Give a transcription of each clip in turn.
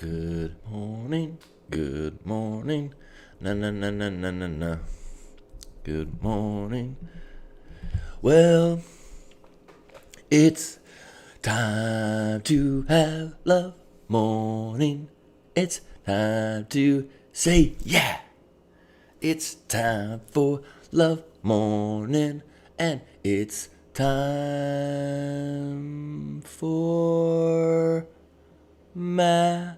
Good morning, good morning, na na na na na na na. Good morning. Well, it's time to have love morning. It's time to say yeah. It's time for love morning, and it's time for math.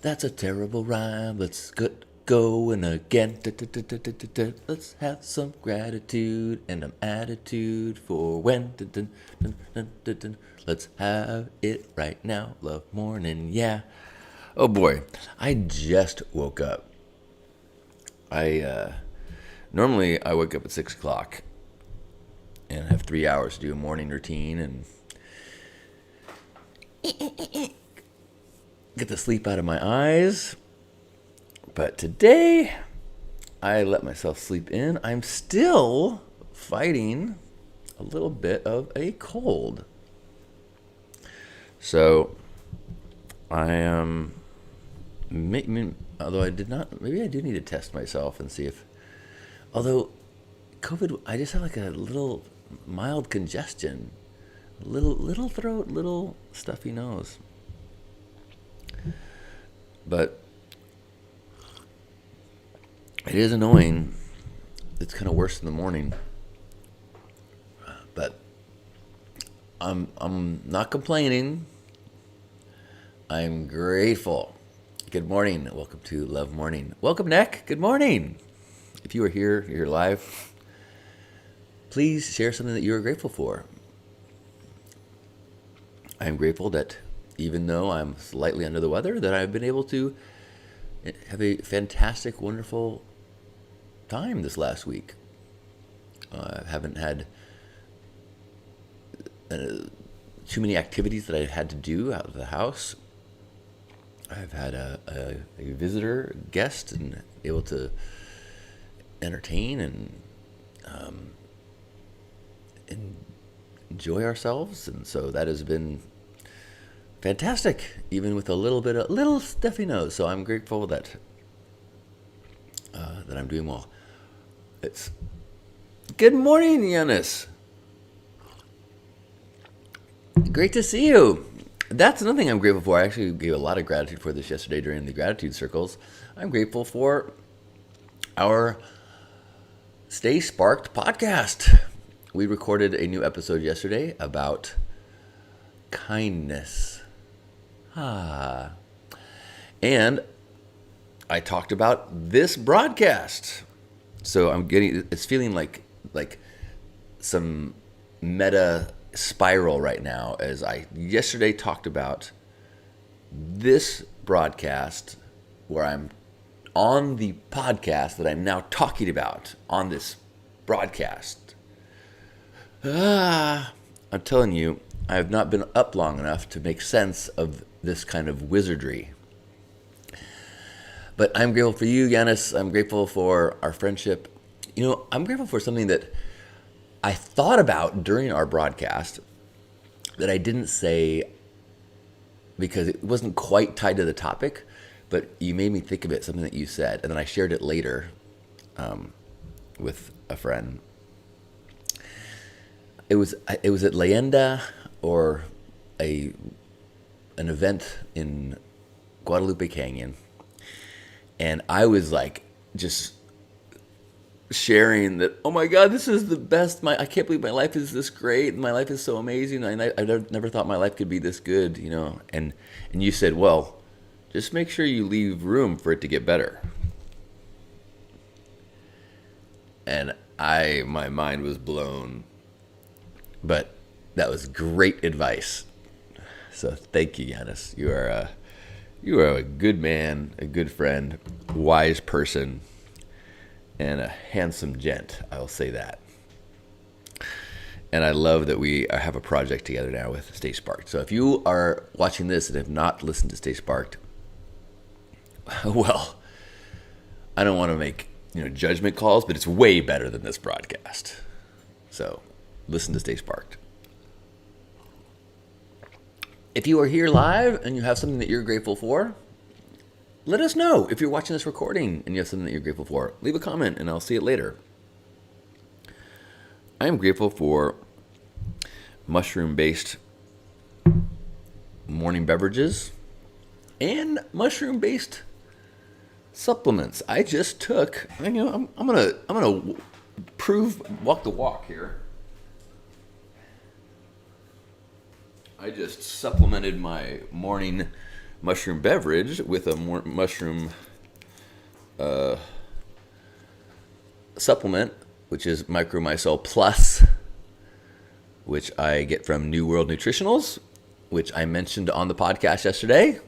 That's a terrible rhyme. Let's get going again. Let's have some gratitude and an attitude for when. Let's have it right now. Love morning, yeah. Oh boy, I just woke up. Normally I wake up at 6 o'clock and have 3 hours to do a morning routine and get the sleep out of my eyes. But today, I let myself sleep in. I'm still fighting a little bit of a cold. So, I am, although I did not, maybe I do need to test myself and see if, although COVID, I just have like a little mild congestion, little throat, little stuffy nose. But it is annoying. It's kind of worse in the morning. But I'm not complaining. I'm grateful. Good morning. Welcome to Love Morning. Welcome, Nick. Good morning. If you are here, you're live, please share something that you're grateful for. I'm grateful that even though I'm slightly under the weather, that I've been able to have a fantastic, wonderful time this last week. I haven't had too many activities that I had to do out of the house. I've had a visitor, guest, and able to entertain and enjoy ourselves, and so that has been fantastic, even with a little stuffy nose. So I'm grateful that that I'm doing well. It's good morning, Yanis. Great to see you. That's another thing I'm grateful for. I actually gave a lot of gratitude for this yesterday during the gratitude circles. I'm grateful for our Stay Sparked podcast. We recorded a new episode yesterday about kindness. And I talked about this broadcast. So it's feeling like some meta spiral right now, as I yesterday talked about this broadcast where I'm on the podcast that I'm now talking about on this broadcast. I'm telling you, I have not been up long enough to make sense of this kind of wizardry. But I'm grateful for you, Yanis. I'm grateful for our friendship. You know, I'm grateful for something that I thought about during our broadcast that I didn't say because it wasn't quite tied to the topic, but you made me think of it, something that you said, and then I shared it later with a friend. It was at Leyenda or an event in Guadalupe Canyon, and I was like just sharing that, oh my God, this is the best. I can't believe my life is this great. My life is so amazing. I never thought my life could be this good, you know. And you said, well, just make sure you leave room for it to get better. And my mind was blown. But that was great advice. So thank you, Yanis. You are a good man, a good friend, wise person, and a handsome gent. I will say that. And I love that we have a project together now with Stay Sparked. So if you are watching this and have not listened to Stay Sparked, well, I don't want to make judgment calls, but it's way better than this broadcast. So listen to Stay Sparked. If you are here live and you have something that you're grateful for, let us know. If you're watching this recording and you have something that you're grateful for, leave a comment and I'll see it later. I am grateful for mushroom-based morning beverages and mushroom-based supplements. I just took, I'm gonna walk the walk here. I just supplemented my morning mushroom beverage with a mushroom supplement, which is Micromycel Plus, which I get from New World Nutritionals, which I mentioned on the podcast yesterday.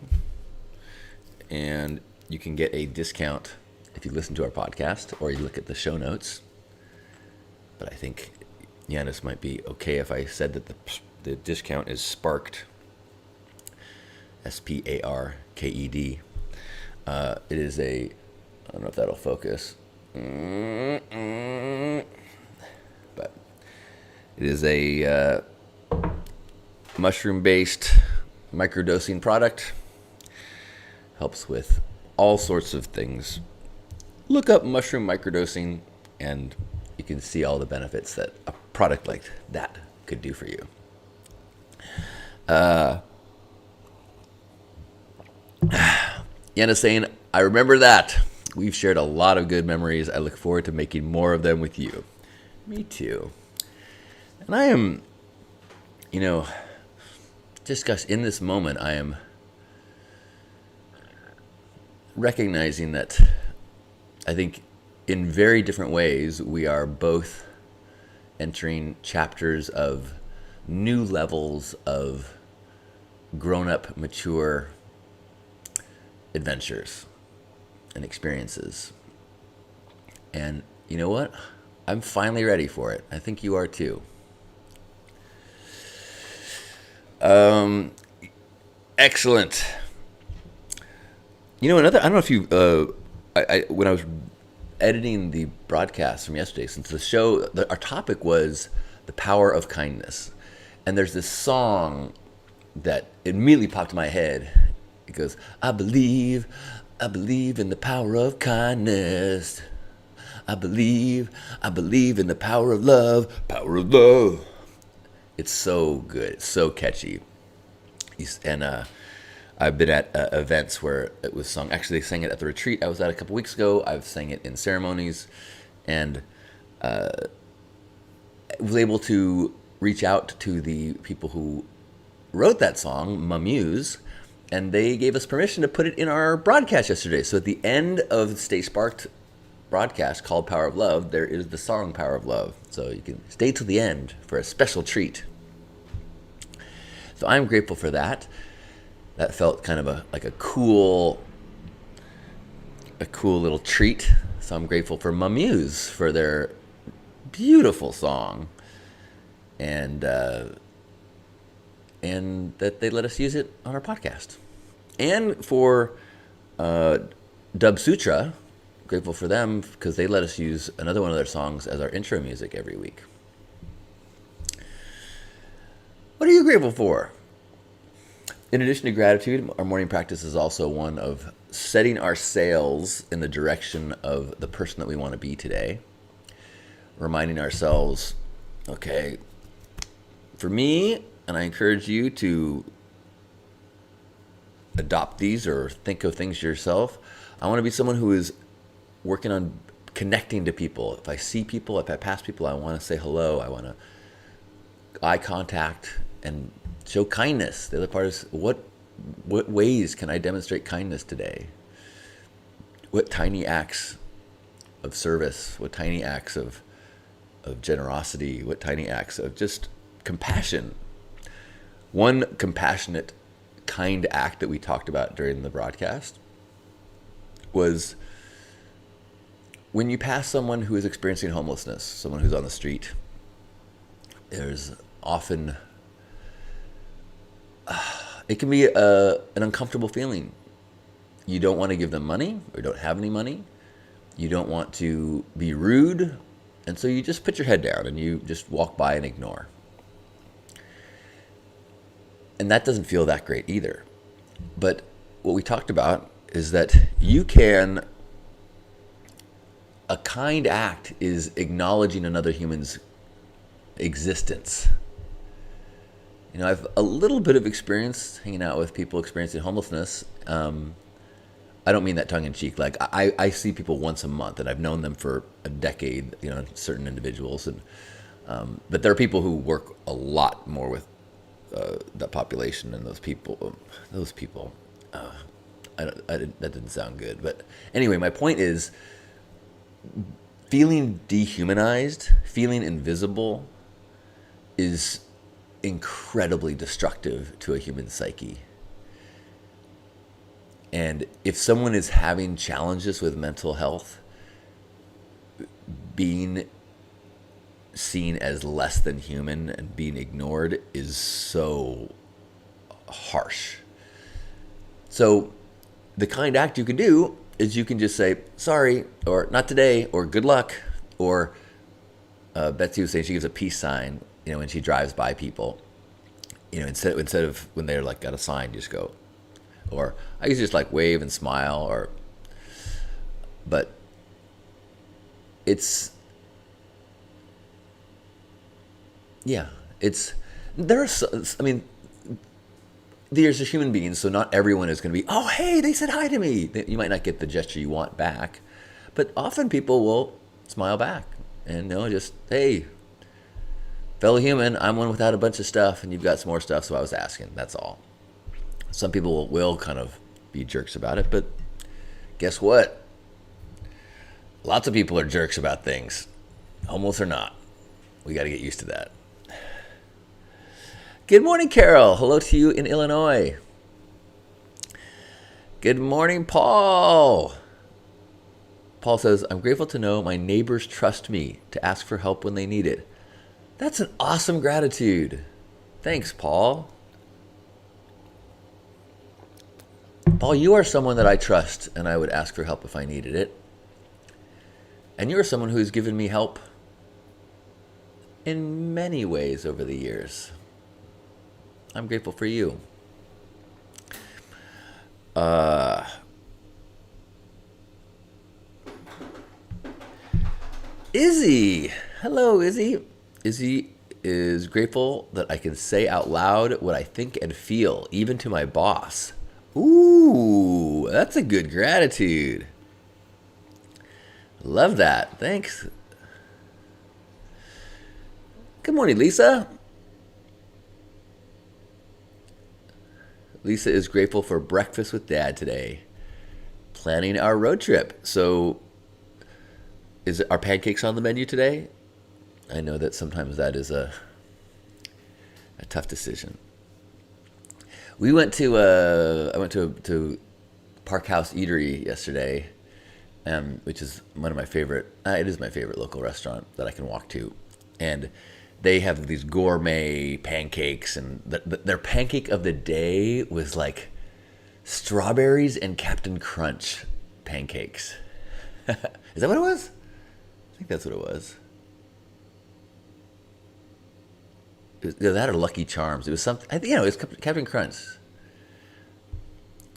And you can get a discount if you listen to our podcast or you look at the show notes. But I think Yanis might be okay if I said that the discount is Sparked, Sparked. It is I don't know if that'll focus, but it is a mushroom-based microdosing product. Helps with all sorts of things. Look up mushroom microdosing and you can see all the benefits that a product like that could do for you. Yana saying, I remember that. We've shared a lot of good memories. I look forward to making more of them with you. Me too. And I am, just in this moment, I am recognizing that I think in very different ways, we are both entering chapters of new levels of grown-up, mature adventures and experiences. And you know what? I'm finally ready for it. I think you are too. Excellent. I don't know if you, when I was editing the broadcast from yesterday, since the show, our topic was the power of kindness. And there's this song that immediately popped in my head. It goes, I believe in the power of kindness. I believe in the power of love. Power of love. It's so good. It's so catchy. And I've been at events where it was sung. Actually, they sang it at the retreat I was at a couple weeks ago. I've sang it in ceremonies, and was able to reach out to the people who wrote that song, Mamuse, and they gave us permission to put it in our broadcast yesterday. So at the end of the Stay Sparked broadcast called Power of Love, there is the song Power of Love. So you can stay till the end for a special treat. So I'm grateful for that. That felt kind of like a cool little treat. So I'm grateful for Mamuse for their beautiful song, and that they let us use it on our podcast. And for Dub Sutra, grateful for them because they let us use another one of their songs as our intro music every week. What are you grateful for? In addition to gratitude, our morning practice is also one of setting our sails in the direction of the person that we want to be today. Reminding ourselves, okay, for me, and I encourage you to adopt these or think of things yourself, I want to be someone who is working on connecting to people. If I see people, if I pass people, I want to say hello. I want to eye contact and show kindness. The other part is what ways can I demonstrate kindness today? What tiny acts of service, what tiny acts of generosity, what tiny acts of just compassion. One compassionate, kind act that we talked about during the broadcast was when you pass someone who is experiencing homelessness, someone who's on the street, there's often it can be an uncomfortable feeling. You don't want to give them money or don't have any money. You don't want to be rude. And so you just put your head down and you just walk by and ignore. And that doesn't feel that great either. But what we talked about is that a kind act is acknowledging another human's existence. You know, I've a little bit of experience hanging out with people experiencing homelessness. I don't mean that tongue in cheek. Like I see people once a month, and I've known them for a decade. You know, certain individuals, and but there are people who work a lot more with that population and those people. That didn't sound good, but anyway, my point is, feeling dehumanized, feeling invisible, is incredibly destructive to a human psyche. And if someone is having challenges with mental health, being seen as less than human and being ignored is so harsh. So the kind act you can do is you can just say, sorry, or not today, or good luck, or Betsy was saying she gives a peace sign, you know, when she drives by people. You know, instead of when they're like got a sign, just go. Or I used to just like wave and smile, but there's a human being, so not everyone is going to be, oh, hey, they said hi to me. You might not get the gesture you want back, but often people will smile back and, you know, just, hey, fellow human, I'm one without a bunch of stuff and you've got some more stuff, so I was asking, that's all. Some people will kind of be jerks about it, but guess what? Lots of people are jerks about things, homeless or not. We got to get used to that. Good morning, Carol. Hello to you in Illinois. Good morning, Paul. Paul says, I'm grateful to know my neighbors trust me to ask for help when they need it. That's an awesome gratitude. Thanks, Paul. Paul, you are someone that I trust, and I would ask for help if I needed it. And you're someone who's given me help in many ways over the years. I'm grateful for you. Izzy. Hello, Izzy. Izzy is grateful that I can say out loud what I think and feel, even to my boss. Ooh, that's a good gratitude. Love that. Thanks. Good morning, Lisa. Lisa is grateful for breakfast with Dad today. Planning our road trip. So, are pancakes on the menu today? I know that sometimes that is a tough decision. I went to Park House Eatery yesterday, which is one of my favorite. It is my favorite local restaurant that I can walk to, and they have these gourmet pancakes, and their pancake of the day was like strawberries and Captain Crunch pancakes. Is that what it was? I think that's what it was. Either that or Lucky Charms. It was something. I think, it was Captain Crunch.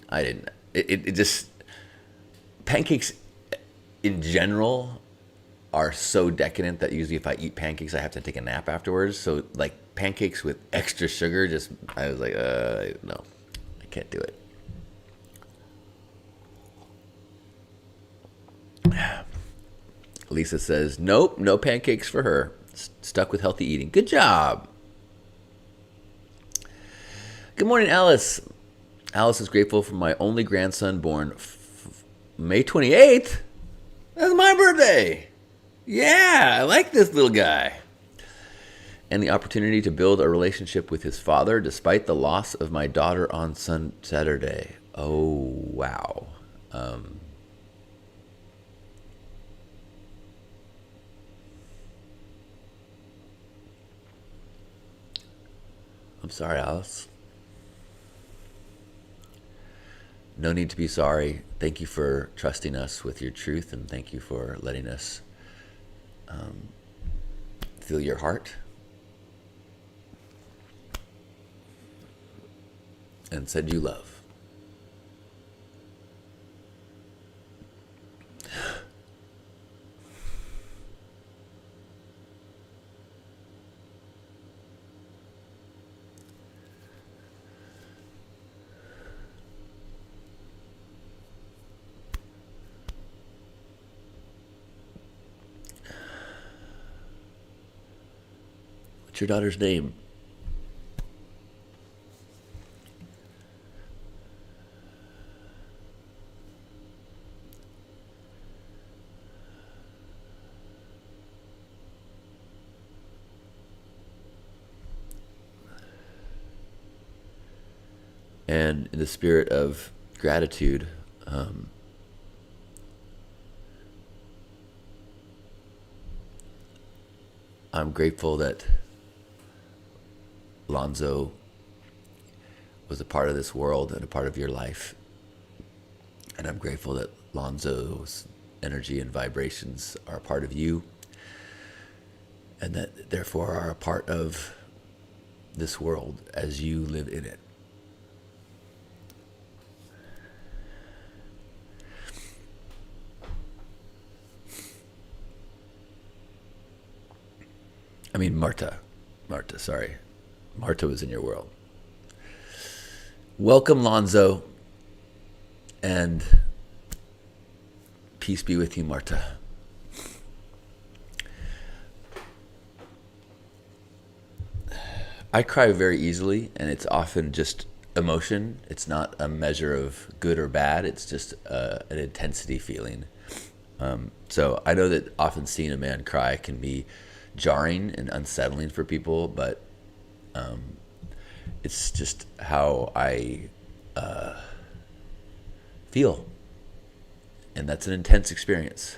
I didn't. It just, pancakes in general are so decadent that usually if I eat pancakes, I have to take a nap afterwards. So like pancakes with extra sugar, I was like, no, I can't do it. Lisa says, nope, no pancakes for her. Stuck with healthy eating. Good job. Good morning, Alice. Alice is grateful for my only grandson born May 28th. That's my birthday. Yeah, I like this little guy. And the opportunity to build a relationship with his father despite the loss of my daughter on Saturday. Oh, wow. I'm sorry, Alice. No need to be sorry. Thank you for trusting us with your truth, and thank you for letting us feel your heart. and send you love. What's your daughter's name? And in the spirit of gratitude, I'm grateful that Lonzo was a part of this world and a part of your life. And I'm grateful that Lonzo's energy and vibrations are a part of you, and that therefore are a part of this world as you live in it. I mean, Marta, sorry. Marta was in your world. Welcome, Lonzo, and peace be with you, Marta. I cry very easily, and it's often just emotion. It's not a measure of good or bad. It's just an intensity feeling. So I know that often seeing a man cry can be jarring and unsettling for people, but it's just how I feel, and that's an intense experience.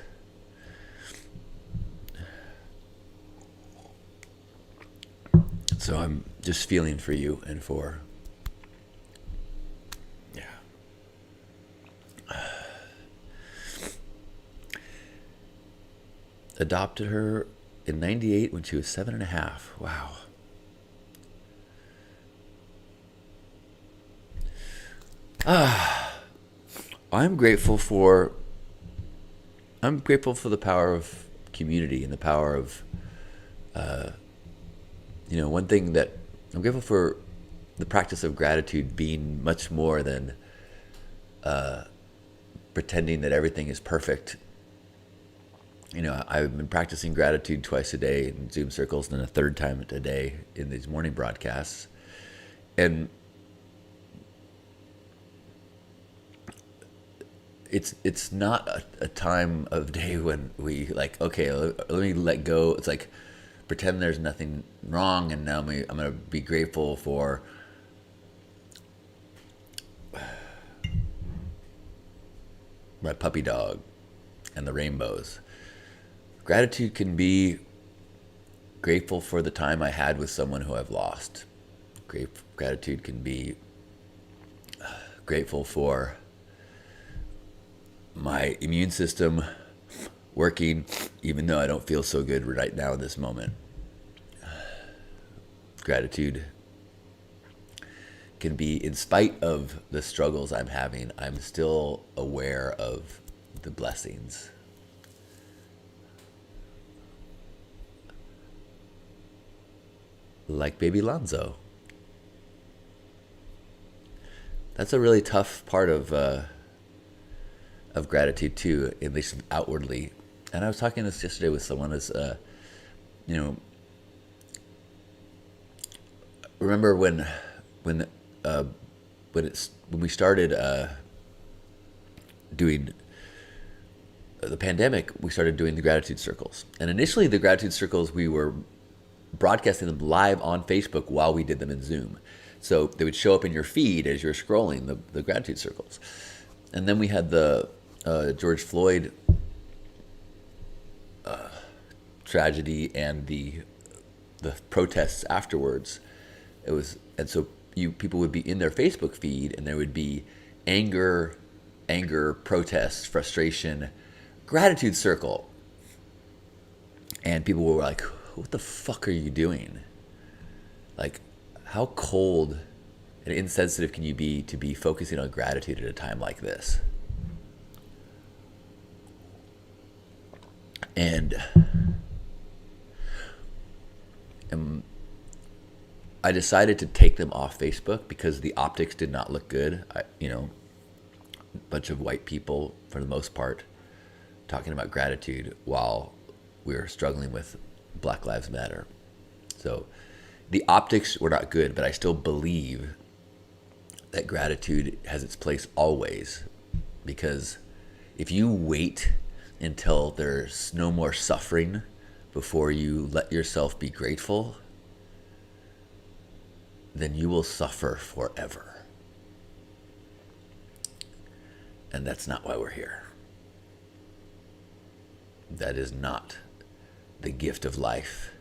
So I'm just feeling for you and for, yeah. Adopted her in '98 when she was 7.5. Wow. I'm grateful for the power of community and the power of, one thing that I'm grateful for, the practice of gratitude being much more than pretending that everything is perfect. I've been practicing gratitude twice a day in Zoom circles, and then a third time a day in these morning broadcasts. And it's not a time of day when we like, okay, let me let go. It's like pretend there's nothing wrong, and now I'm going to be grateful for my puppy dog and the rainbows. Gratitude can be grateful for the time I had with someone who I've lost. Gratitude can be grateful for my immune system working, even though I don't feel so good right now in this moment. Gratitude can be, in spite of the struggles I'm having, I'm still aware of the blessings. Like baby Lonzo. That's a really tough part of gratitude too, at least outwardly. And I was talking this yesterday with someone as, remember when we started doing the pandemic, we started doing the gratitude circles. And initially the gratitude circles, we were broadcasting them live on Facebook while we did them in Zoom. So they would show up in your feed as you're scrolling the gratitude circles. And then we had the George Floyd tragedy and the protests afterwards. So people would be in their Facebook feed, and there would be anger, protest, frustration, gratitude circle. And people were like, what the fuck are you doing? Like, how cold and insensitive can you be to be focusing on gratitude at a time like this? And I decided to take them off Facebook because the optics did not look good. A bunch of white people, for the most part, talking about gratitude while we were struggling with Black Lives Matter. So the optics were not good, but I still believe that gratitude has its place always, because if you wait until there's no more suffering before you let yourself be grateful, then you will suffer forever. And that's not why we're here. That is not the gift of life,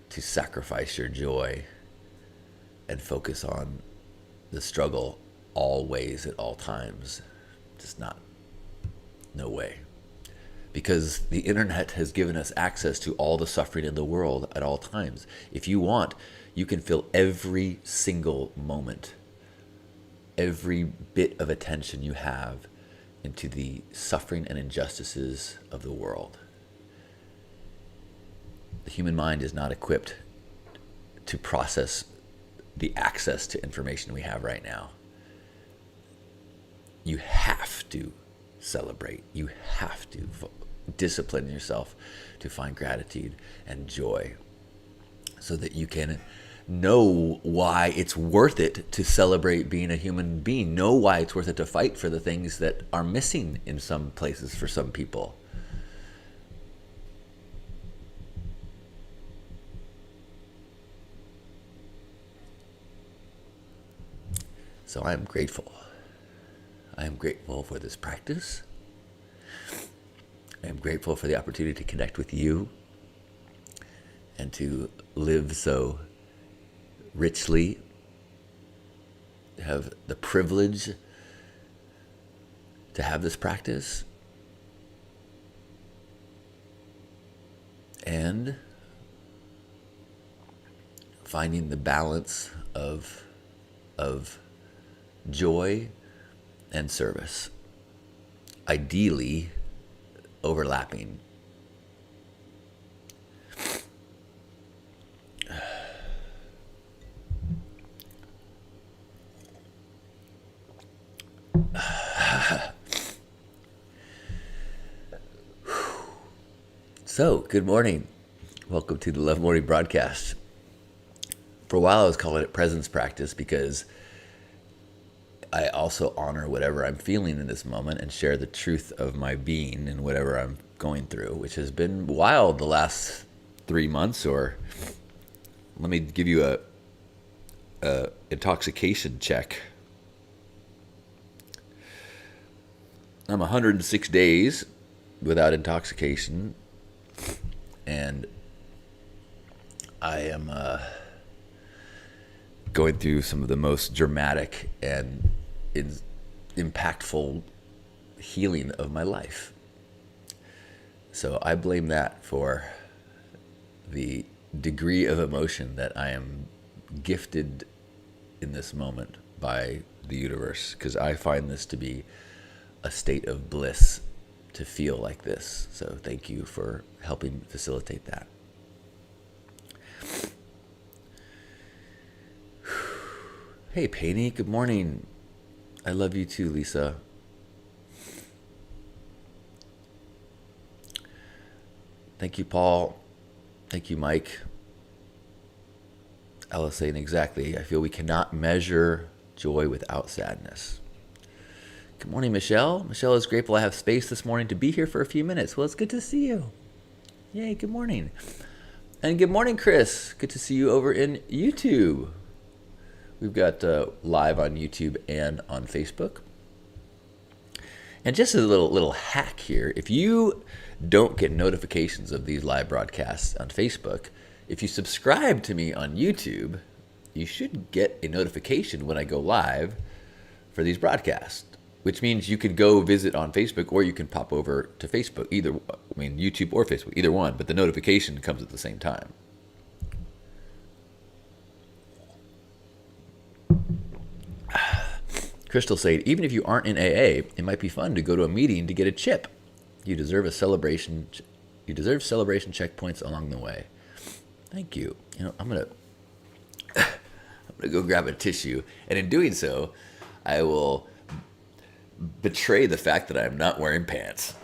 to sacrifice your joy and focus on the struggle always at all times. Just not, no way. Because the internet has given us access to all the suffering in the world at all times. If you want, you can fill every single moment, every bit of attention you have into the suffering and injustices of the world. The human mind is not equipped to process the access to information we have right now. You have to celebrate. You have to discipline yourself to find gratitude and joy so that you can know why it's worth it to celebrate being a human being. Know why it's worth it to fight for the things that are missing in some places for some people. So I am grateful. I am grateful for this practice. I am grateful for the opportunity to connect with you and to live so richly, have the privilege to have this practice, and finding the balance of joy and service, ideally overlapping. So, good morning. Welcome to the Love Morning broadcast. For a while, I was calling it presence practice because I also honor whatever I'm feeling in this moment and share the truth of my being in whatever I'm going through, which has been wild the last 3 months. Or let me give you a intoxication check. I'm 106 days without intoxication, and I am going through some of the most dramatic and impactful healing of my life. So I blame that for the degree of emotion that I am gifted in this moment by the universe, because I find this to be a state of bliss to feel like this. So thank you for helping facilitate that. Hey, Painey, good morning. I love you too, Lisa. Thank you, Paul. Thank you, Mike. Alice saying exactly. I feel we cannot measure joy without sadness. Good morning, Michelle. Michelle is grateful I have space this morning to be here for a few minutes. Well, it's good to see you. Yay, good morning. And good morning, Chris. Good to see you over in YouTube. We've got live on YouTube and on Facebook. And just as a little hack here, if you don't get notifications of these live broadcasts on Facebook, if you subscribe to me on YouTube, you should get a notification when I go live for these broadcasts, which means you can go visit on Facebook, or you can pop over to Facebook, YouTube or Facebook, either one, but the notification comes at the same time. Crystal said, even if you aren't in AA, it might be fun to go to a meeting to get a chip. You deserve celebration checkpoints along the way. Thank you. I'm gonna go grab a tissue, and in doing so, I will betray the fact that I'm not wearing pants.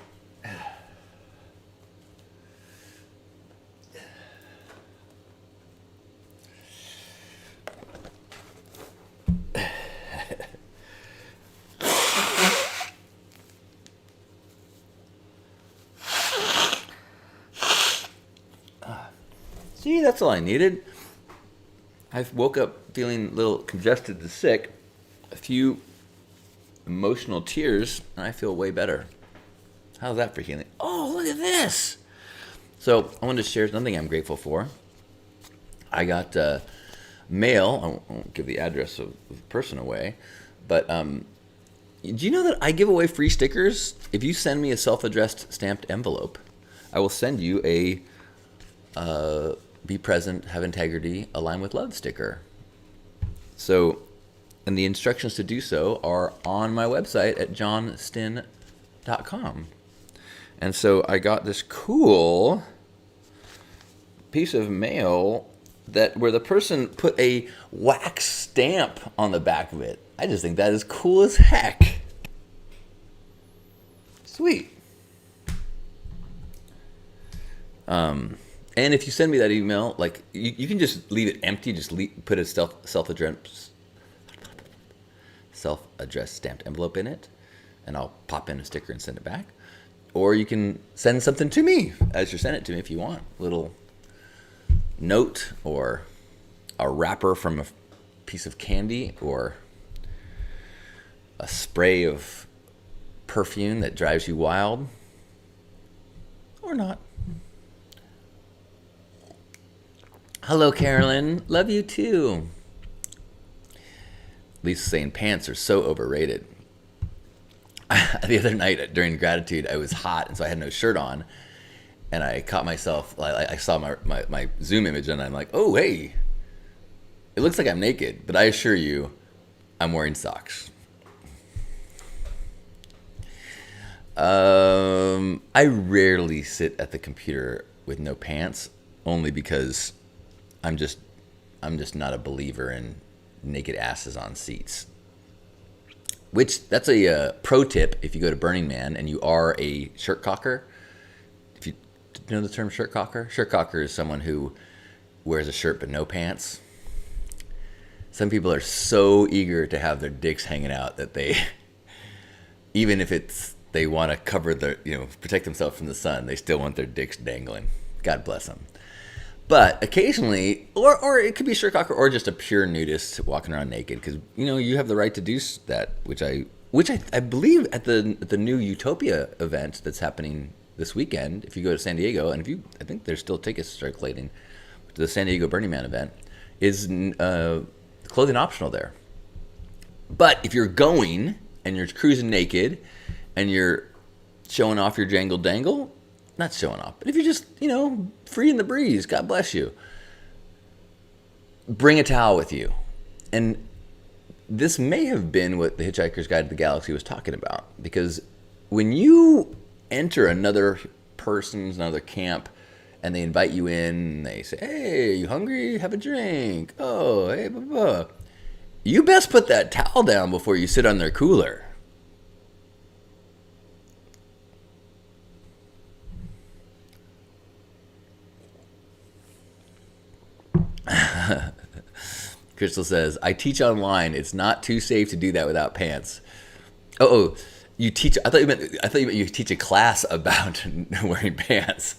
See, that's all I needed. I woke up feeling a little congested and sick. A few emotional tears, and I feel way better. How's that for healing? Oh, look at this. So I wanted to share something I'm grateful for. I got mail. I won't give the address of the person away, but do you know that I give away free stickers? If you send me a self-addressed stamped envelope, I will send you a Be Present, Have Integrity, Align with Love sticker. So, and the instructions to do so are on my website at johnstin.com. And so I got this cool piece of mail where the person put a wax stamp on the back of it. I just think that is cool as heck. Sweet. And if you send me that email, like you can just leave it empty, just put a self-addressed stamped envelope in it, and I'll pop in a sticker and send it back. Or you can send something to me as you send it to me if you want. A little note or a wrapper from a piece of candy or a spray of perfume that drives you wild. Or not. Hello, Carolyn. Love you too. Lisa's saying pants are so overrated. The other night during gratitude, I was hot, and so I had no shirt on. And I caught myself, I saw my Zoom image, and I'm like, oh, hey. It looks like I'm naked, but I assure you, I'm wearing socks. I rarely sit at the computer with no pants, only because I'm just not a believer in naked asses on seats. Which, that's a pro tip if you go to Burning Man and you are a shirt cocker. If you know the term shirt cocker? Shirt cocker is someone who wears a shirt but no pants. Some people are so eager to have their dicks hanging out that they, even if they want to cover protect themselves from the sun, they still want their dicks dangling. God bless them. But occasionally, or it could be a shirt cocker or just a pure nudist walking around naked, because you have the right to do that, which I believe at the new Utopia event that's happening this weekend. If you go to San Diego, and I think there's still tickets circulating to the San Diego Burning Man event, is clothing optional there. But if you're going and you're cruising naked and you're showing off your jangle dangle. Not showing off, but if you're just, free in the breeze, God bless you. Bring a towel with you. And this may have been what the Hitchhiker's Guide to the Galaxy was talking about. Because when you enter another camp, and they invite you in, and they say, hey, you hungry? Have a drink. Oh, hey, blah, blah. You best put that towel down before you sit on their cooler. Crystal says, I teach online. It's not too safe to do that without pants. Oh, you teach? I thought you meant you teach a class about wearing pants.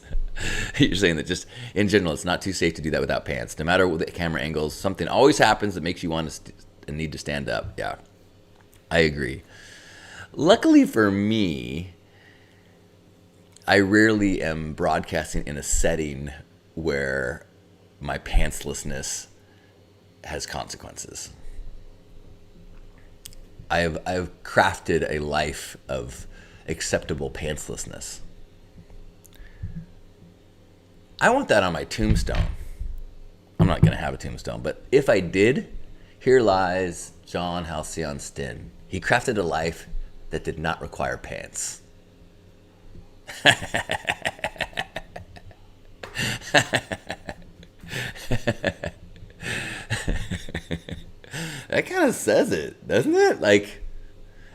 You're saying that just in general, it's not too safe to do that without pants. No matter what the camera angles, something always happens that makes you want to need to stand up. Yeah, I agree. Luckily for me, I rarely am broadcasting in a setting where my pantslessness has consequences. I've crafted a life of acceptable pantslessness. I want that on my tombstone. I'm not going to have a tombstone, but if I did, here lies John Halcyon Stinn. He crafted a life that did not require pants. That kind of says it, doesn't it? Like,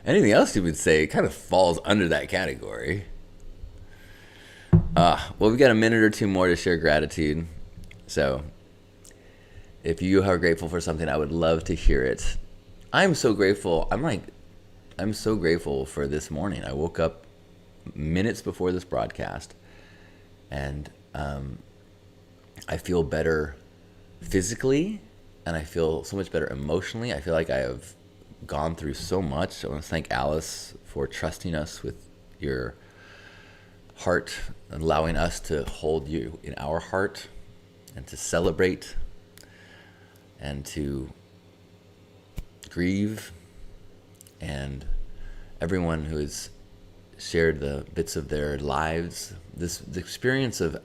anything else you would say kind of falls under that category. Well, we got a minute or two more to share gratitude. So, if you are grateful for something, I would love to hear it. I'm so grateful. I'm so grateful for this morning. I woke up minutes before this broadcast, and I feel better physically, and I feel so much better emotionally. I feel like I have gone through so much. I want to thank Alice for trusting us with your heart and allowing us to hold you in our heart and to celebrate and to grieve, and everyone who has shared the bits of their lives. The experience of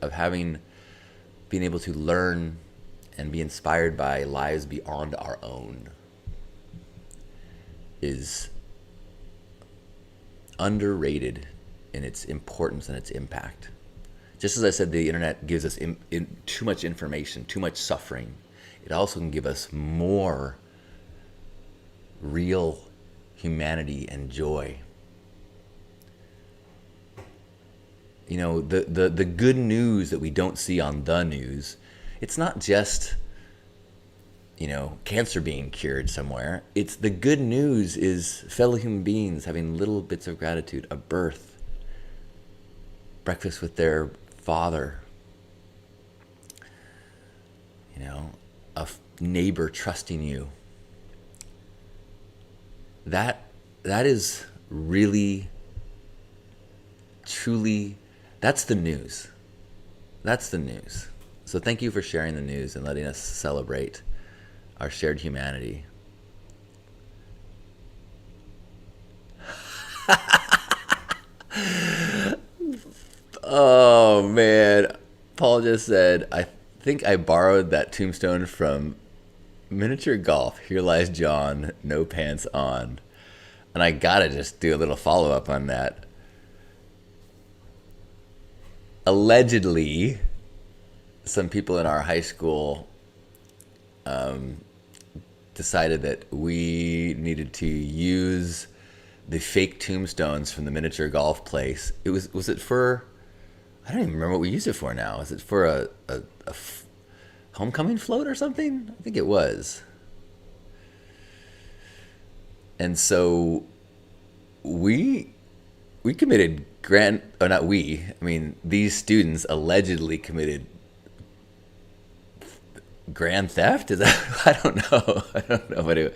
being able to learn and be inspired by lives beyond our own is underrated in its importance and its impact. Just as I said, the internet gives us too much information, too much suffering. It also can give us more real humanity and joy. You know, the good news that we don't see on the news, it's not just, you know, cancer being cured somewhere. It's the good news is fellow human beings having little bits of gratitude, a birth, breakfast with their father, you know, a neighbor trusting you. That is really, truly, that's the news. That's the news. So thank you for sharing the news and letting us celebrate our shared humanity. Oh, man. Paul just said, I think I borrowed that tombstone from Miniature Golf. Here lies John, no pants on. And I gotta just do a little follow-up on that. Allegedly, some people in our high school decided that we needed to use the fake tombstones from the Miniature Golf place. Was it for, I don't even remember what we used it for now. Is it for a homecoming float or something? I think it was. And so we committed these students allegedly committed grand theft? Is that, I don't know, but it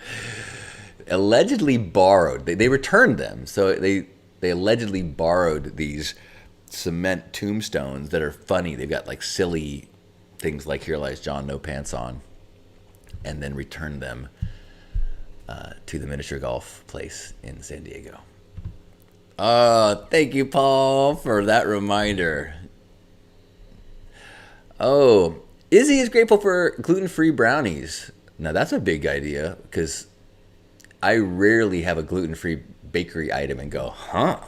allegedly borrowed. They returned them. So they allegedly borrowed these cement tombstones that are funny. They've got like silly things like "Here lies John, no pants on," and then returned them to the Miniature Golf place in San Diego. Thank you, Paul, for that reminder. Oh, Izzy is grateful for gluten-free brownies. Now, that's a big idea, because I rarely have a gluten-free bakery item and go, huh?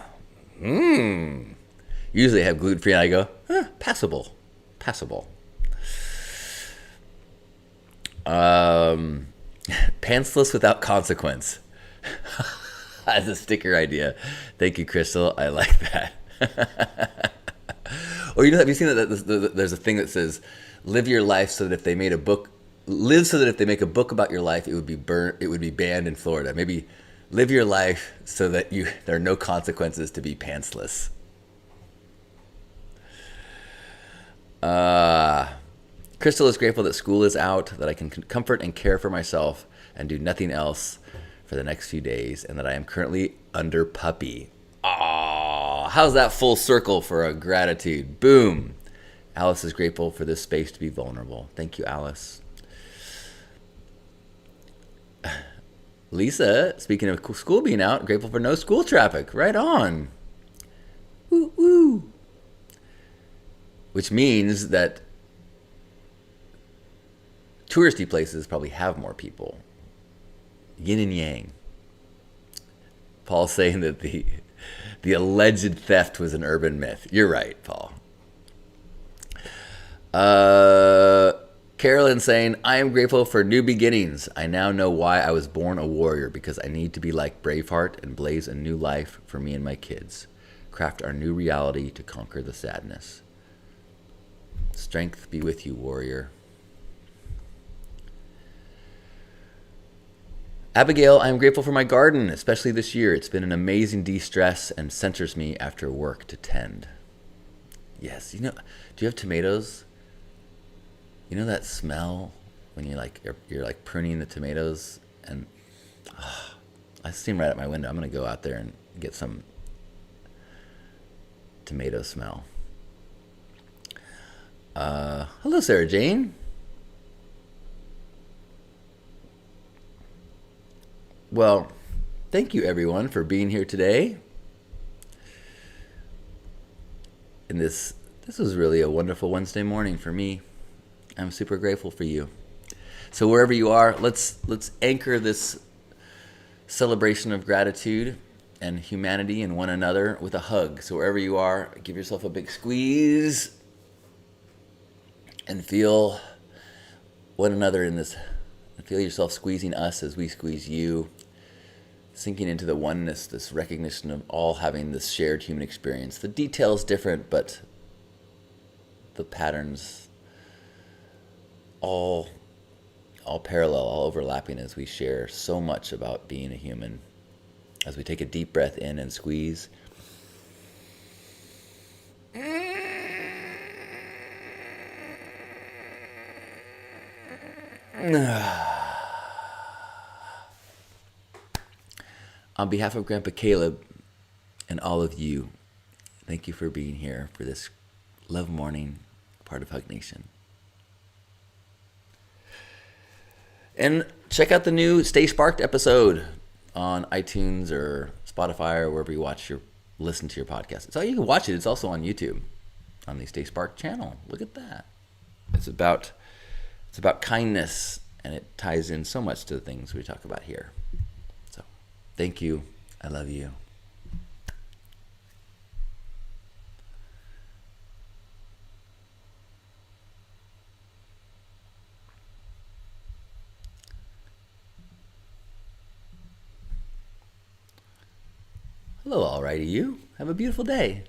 Usually I have gluten-free and I go, passable. Pantsless without consequence. As a sticker idea. Thank you, Crystal. I like that. Or have you seen that there's a thing that says, live your life so that if they made a book, live so that if they make a book about your life, it would be banned in Florida. Maybe live your life so that there are no consequences to be pantsless. Crystal is grateful that school is out, that I can comfort and care for myself and do nothing else for the next few days, and that I am currently under puppy. Aww, how's that full circle for a gratitude? Boom. Alice is grateful for this space to be vulnerable. Thank you, Alice. Lisa, speaking of school being out, grateful for no school traffic. Right on. Woo woo. Which means that touristy places probably have more people. Yin and yang. Paul's saying that the alleged theft was an urban myth. You're right, Paul. Carolyn saying, I am grateful for new beginnings. I now know why I was born a warrior, because I need to be like Braveheart and blaze a new life for me and my kids. Craft our new reality to conquer the sadness. Strength be with you, warrior. Abigail, I am grateful for my garden, especially this year. It's been an amazing de-stress and centers me after work to tend. Yes, do you have tomatoes? You know that smell when you're like pruning the tomatoes, and I see them right at my window. I'm gonna go out there and get some tomato smell. Hello, Sarah Jane. Well, thank you everyone for being here today. And this was really a wonderful Wednesday morning for me. I'm super grateful for you. So wherever you are, let's anchor this celebration of gratitude and humanity and one another with a hug. So wherever you are, give yourself a big squeeze and feel one another in this. Feel yourself squeezing us as we squeeze you, sinking into the oneness, this recognition of all having this shared human experience. The details different, but the patterns all parallel, all overlapping, as we share so much about being a human. As we take a deep breath in and squeeze. On behalf of Grandpa Caleb and all of you, thank you for being here for this Love Morning, part of Hug Nation. And check out the new Stay Sparked episode on iTunes or Spotify or wherever you listen to your podcast. So you can watch it. It's also on YouTube on the Stay Sparked channel. Look at that. It's about kindness, and it ties in so much to the things we talk about here. So thank you. I love you. Hello, alrighty, you. Have a beautiful day.